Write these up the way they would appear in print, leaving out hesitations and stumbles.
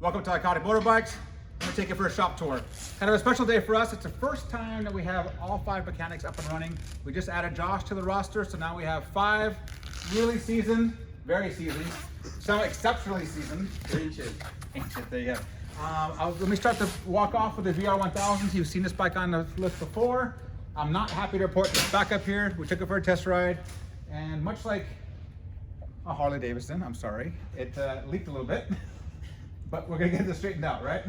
Welcome to Iconic Motorbikes. I'm gonna take you for a shop tour. Kind of a special day for us. It's the first time that we have all 5 mechanics up and running. We just added Josh to the roster, so now we have 5 really seasoned, very seasoned, some exceptionally seasoned. Ancient, there you go. Let me start the walk off with the VR1000s. You've seen this bike on the list before. I'm not happy to report this back up here. We took it for a test ride, and much like a Harley Davidson, I'm sorry, it leaked a little bit. But we're gonna get this straightened out, right?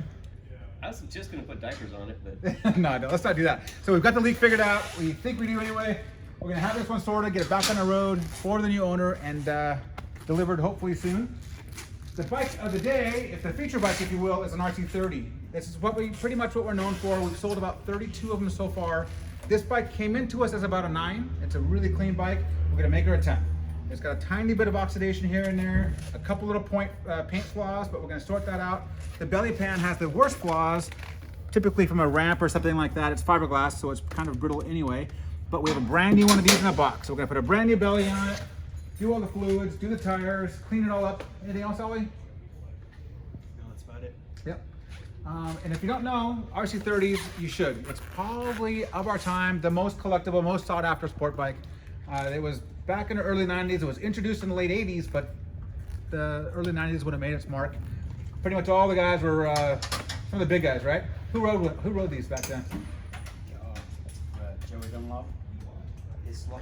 I was just gonna put diapers on it, but no, let's not do that. So we've got the leak figured out. We think we do anyway. We're gonna have this one sorted, get it back on the road for the new owner, and delivered hopefully soon. The bike of the day, if the feature bike, if you will, is an RC30. This is pretty much what we're known for. We've sold about 32 of them so far. This bike came into us as about a 9. It's a really clean bike. We're gonna make her a 10. It's got a tiny bit of oxidation here and there, a couple little paint flaws, but we're gonna sort that out. The belly pan has the worst flaws, typically from a ramp or something like that. It's fiberglass, so it's kind of brittle anyway. But we have a brand new one of these in a box. So we're gonna put a brand new belly on it, do all the fluids, do the tires, clean it all up. Anything else, Ollie? no, that's about it. Yep. And if you don't know, RC30s, you should. It's probably, of our time, the most collectible, most sought after sport bike. It was back in the early 90s. It was introduced in the late 80s, but the early 90s would have made its mark. Pretty much all the guys were some of the big guys, right? Who rode these back then? Joey Dunlop, Isla.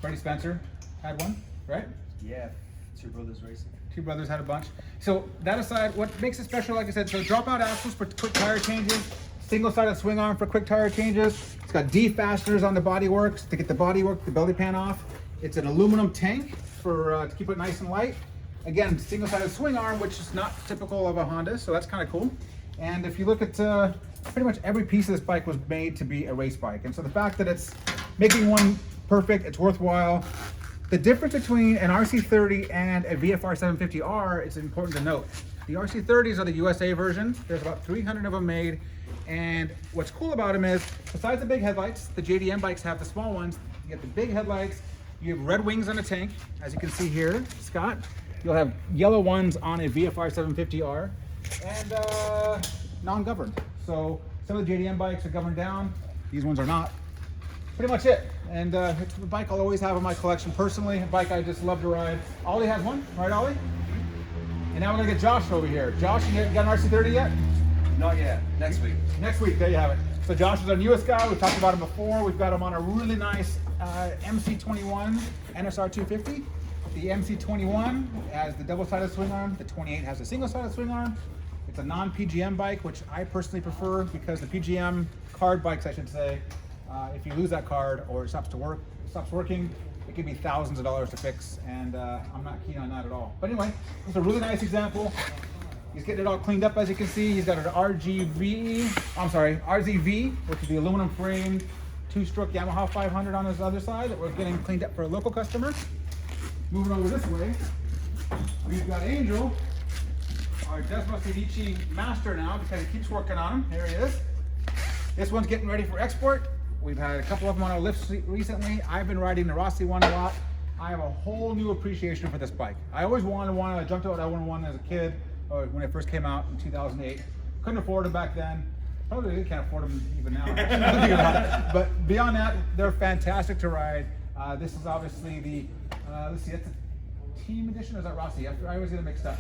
Freddie Spencer had one, right? Yeah, Two Brothers Racing. Two Brothers had a bunch. So that aside, what makes it special, like I said, so drop out axles for quick tire changes, single-sided swing arm for quick tire changes. It's got D fasteners on the bodywork to get the bodywork, the belly pan off. It's an aluminum tank for to keep it nice and light. Again, single-sided swing arm, which is not typical of a Honda, so that's kind of cool. And if you look at pretty much every piece of this bike was made to be a race bike. And so the fact that it's making one perfect, it's worthwhile. The difference between an RC30 and a VFR 750R is important to note. The RC30s are the USA version. There's about 300 of them made. And what's cool about them is, besides the big headlights, the JDM bikes have the small ones. You get the big headlights, you have red wings on the tank, as you can see here, Scott. You'll have yellow ones on a VFR 750R, and non-governed. So some of the JDM bikes are governed down, these ones are not. Pretty much it. And it's a bike I'll always have in my collection personally, a bike I just love to ride. Ollie has one, right Ollie? And now we're gonna get Josh over here. Josh, you got an RC30 yet? Not yet. Next week. Next week, there you have it. So Josh is our newest guy. We've talked about him before. We've got him on a really nice MC21 NSR 250. The MC21 has the double-sided swing arm. The 28 has a single-sided swing arm. It's a non-PGM bike, which I personally prefer because the PGM card bikes, I should say, if you lose that card or it stops working, it can be thousands of dollars to fix, and I'm not keen on that at all. But anyway, it's a really nice example. He's getting it all cleaned up, as you can see. He's got an RZV, which is the aluminum framed 2-stroke Yamaha 500 on his other side that we're getting cleaned up for a local customer. Moving over this way, we've got Angel, our Desmosedici master now, because he keeps working on him. Here he is. This one's getting ready for export. We've had a couple of them on our lifts recently. I've been riding the Rossi one a lot. I have a whole new appreciation for this bike. I always wanted one. I jumped out I wanted one as a kid, or when it first came out in 2008. Couldn't afford them back then. Probably really can't afford them even now. But beyond that, they're fantastic to ride. This is obviously the, let's see, that's a team edition, or is that Rossi? I always get it mixed up.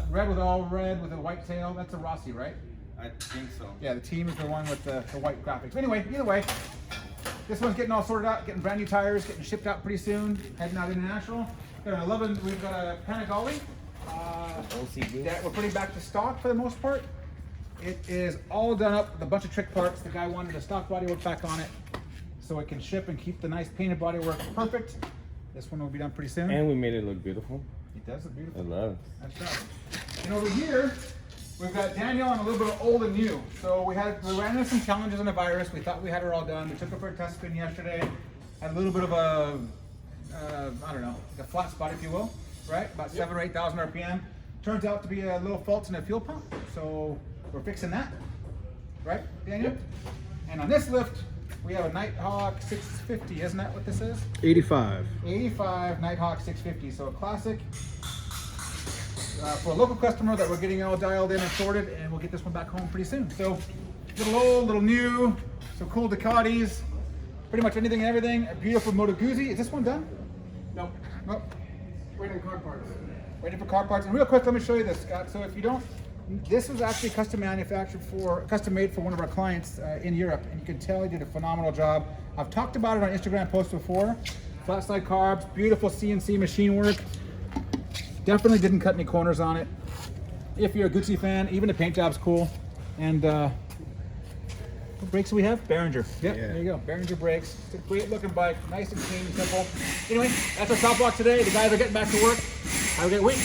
Red with all red with a white tail, that's a Rossi, right? I think so. Yeah, the team is the one with the white graphics. Anyway, either way, this one's getting all sorted out, getting brand new tires, getting shipped out pretty soon, heading out international. We've got a Panigale that we're putting back to stock for the most part. It is all done up with a bunch of trick parts. The guy wanted the stock bodywork back on it so it can ship and keep the nice painted bodywork perfect. This one will be done pretty soon. And we made it look beautiful. It does look beautiful. I love it. That's right. And over here, we've got Danielle on a little bit of old and new. So we ran into some challenges on the virus. We thought we had her all done. We took her for a test spin yesterday. Had a little bit of a, I don't know, like a flat spot, if you will, right? About 7,000 or 8,000 RPM. Turns out to be a little fault in the fuel pump. So we're fixing that, right, Daniel? Yep. And on this lift, we have a Nighthawk 650, isn't that what this is? 85. 85 Nighthawk 650, so a classic. for a local customer that we're getting all dialed in and sorted, and we'll get this one back home pretty soon. So, little old, little new, some cool Ducatis, pretty much anything and everything. A beautiful Moto Guzzi. Is this one done? Nope. Nope. Waiting car parts. Waiting for car parts. And real quick, let me show you this, Scott. So if you don't, this was actually custom made for one of our clients in Europe, and you can tell he did a phenomenal job. I've talked about it on Instagram posts before. Flat side carbs, beautiful CNC machine work. Definitely didn't cut any corners on it. If you're a Guzzi fan, even the paint job's cool. And what brakes do we have? Behringer. Yep, Yeah. there you go. Behringer brakes. It's a great looking bike, nice and clean and simple. Anyway, that's our top block today. The guys are getting back to work. Have a great week.